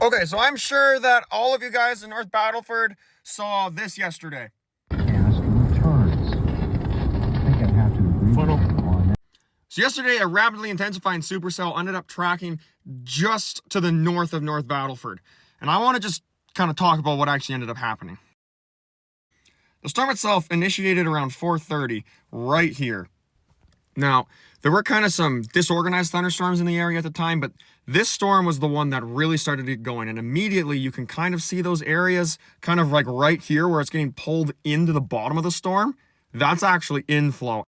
Okay, so I'm sure that all of you guys in North Battleford saw this yesterday. So yesterday, a rapidly intensifying supercell ended up tracking just to the north of North Battleford. And I want to just kind of talk about what actually ended up happening. The storm itself initiated around 4:30 right here. Now, there were kind of some disorganized thunderstorms in the area at the time, but this storm was the one that really started it going. And immediately you can kind of see those areas kind of like right here where it's getting pulled into the bottom of the storm. That's actually inflow.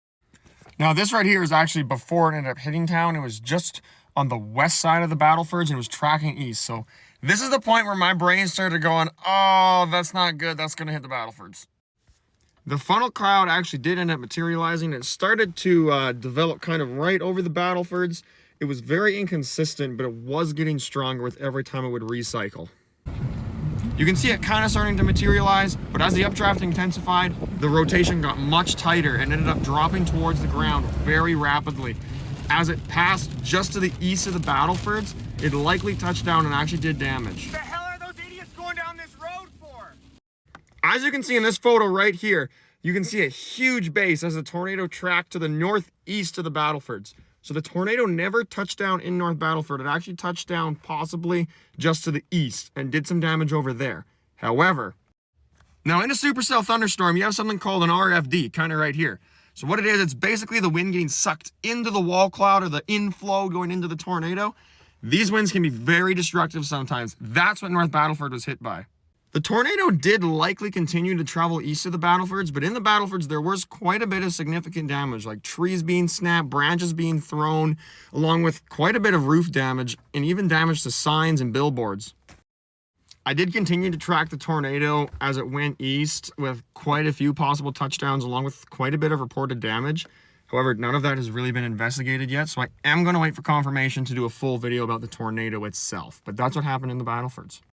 Now, this right here is actually before it ended up hitting town. It was just on the west side of the Battlefords and it was tracking east. So this is the point where my brain started going, oh, that's not good. That's going to hit the Battlefords. The funnel cloud actually did end up materializing. It started to develop kind of right over the Battlefords. It was very inconsistent, but it was getting stronger with every time it would recycle. You can see it kind of starting to materialize, but as the updraft intensified, the rotation got much tighter and ended up dropping towards the ground very rapidly. As it passed just to the east of the Battlefords, it likely touched down and actually did damage. What the hell are those idiots going down this road for? As you can see in this photo right here, you can see a huge base as the tornado tracked to the northeast of the Battlefords. So the tornado never touched down in North Battleford. It actually touched down possibly just to the east and did some damage over there. However, now in a supercell thunderstorm, you have something called an RFD, kind of right here. So what it is, it's basically the wind getting sucked into the wall cloud or the inflow going into the tornado. These winds can be very destructive sometimes. That's what North Battleford was hit by. The tornado did likely continue to travel east of the Battlefords, but in the Battlefords, there was quite a bit of significant damage, like trees being snapped, branches being thrown, along with quite a bit of roof damage, and even damage to signs and billboards. I did continue to track the tornado as it went east with quite a few possible touchdowns, along with quite a bit of reported damage. However, none of that has really been investigated yet, so I am going to wait for confirmation to do a full video about the tornado itself. But that's what happened in the Battlefords.